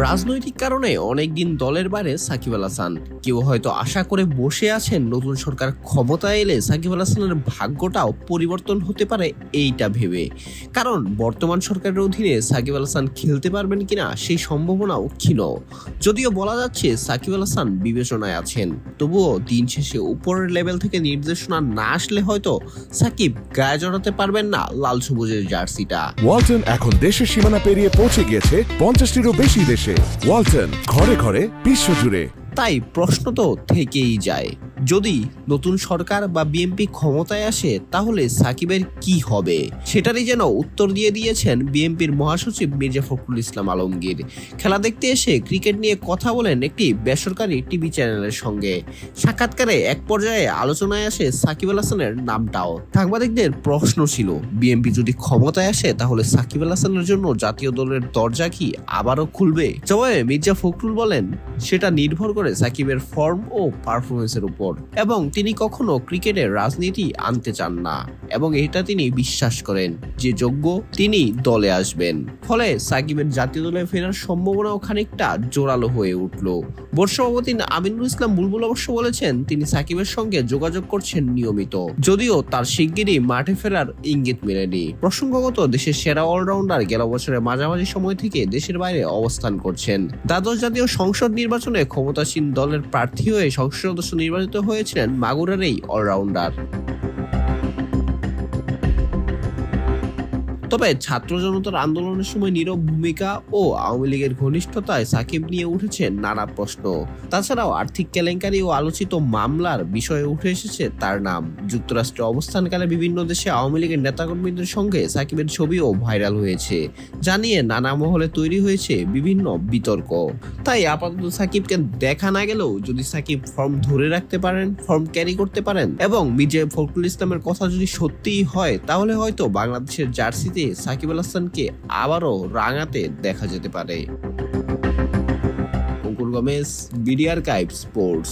রাজনৈতিক কারণে অনেকদিন দলের বাইরে সাকিব আল হাসান। কেউ হয়তো আশা করে বসে আছেন নতুন সরকার ক্ষমতায় এলে সাকিব আল হাসানের ভাগ্যটাও পরিবর্তন হতে পারে এইটা ভেবে। কারণ বর্তমান সরকারের অধীনে সাকিব আল হাসান খেলতে পারবেন কিনা সেই সম্ভাবনাও ক্ষীণ। যদিও বলা যাচ্ছে সাকিব আল হাসান বিবেচনায় আছেন, তবুও দিন শেষে উপরের লেভেল থেকে নির্দেশনা না আসলে হয়তো সাকিব গায়ে জড়াতে পারবেন না লাল সবুজের জার্সিটা। ওয়ালটন এখন দেশের সীমানা পেরিয়ে পৌঁছে গিয়েছে 50টিরও বেশি দেশে। ওয়ালটন, ঘরে ঘরে বিশ্বজুড়ে। তাই প্রশ্ন তো থেকেই যায়, যদি নতুন সরকার বা বিএনপি ক্ষমতায় আসে তাহলে সাকিবের কি হবে, সেটারই যেন উত্তর দিয়ে দিয়েছেন বিএনপির মহাসচিব মির্জা ফখরুল ইসলাম আলমগীর। খেলা দেখতে এসে ক্রিকেট নিয়ে কথা বলেন একটি বেসরকারি টিভি চ্যানেলের সঙ্গে। সাক্ষাৎকারে এক পর্যায়ে আলোচনায় আসে সাকিব আল হাসানের নামটাও। সাংবাদিকদের প্রশ্ন ছিল, বিএনপি যদি ক্ষমতায় আসে তাহলে সাকিব আল হাসানের জন্য জাতীয় দলের দরজা কি আবারও খুলবে? জবাবে মির্জা ফখরুল বলেন, সেটা নির্ভর করে সাকিবের ফর্ম ও পারফরমেন্সের উপর, এবং তিনি কখনো ক্রিকেটের রাজনীতি আনতে চান না এবং এটা তিনি বিশ্বাস করেন যে যোগ্য তিনি দলে আসবেন। ফলে সাকিবের জাতীয় দলে ফেরার সম্ভাবনাও খানিকটা জোরালো হয়ে উঠল। বোর্ড সভাপতি আমিনুল ইসলাম বুলবুল অবশ্য বলেছেন তিনি সাকিবের সঙ্গে যোগাযোগ করছেন নিয়মিত, যদিও তার শিগগিরই মাঠে ফেরার ইঙ্গিত মেলেনি। প্রসঙ্গগত দেশের সেরা অলরাউন্ডার গেল বছরের মাঝামাঝি সময় থেকে দেশের বাইরে অবস্থান করছেন। দ্বাদশ জাতীয় সংসদ নির্বাচনে ক্ষমতাসীন দলের প্রার্থী হয়ে সংসদ সদস্য নির্বাচিত হয়েছিলেন মাগুরার এই অলরাউন্ডার। তবে ছাত্র জনতার আন্দোলনের সময় নীরব ভূমিকা ও আওয়ামী লীগের ঘনিষ্ঠতায় সাকিব নিয়ে উঠেছে নানা প্রশ্ন। তাছাড়াও আর্থিক কেলেঙ্কারি ও আলোচিত মামলার বিষয়ে উঠে এসেছে তার নাম। যুক্তরাষ্ট্রে অবস্থানকালে বিভিন্ন দেশে আওয়ামী লীগের নেতাকর্মীদের সঙ্গে সাকিবের ছবিও ভাইরাল হয়েছে, যা নিয়ে নানা মহলে তৈরি হয়েছে বিভিন্ন বিতর্ক। তাই আপাতত সাকিবকে দেখা না গেলেও যদি সাকিব ফর্ম ধরে রাখতে পারেন, ফর্ম ক্যারি করতে পারেন এবং মির্জা ফখরুল ইসলামের কথা যদি সত্যিই হয়, তাহলে হয়তো বাংলাদেশের জার্সিতে সাকিব আল হাসানকে আবারও রাঙাতে দেখা যেতে পারে। অঙ্কুর গমেজ, বিডি আর্কাইভ স্পোর্টস।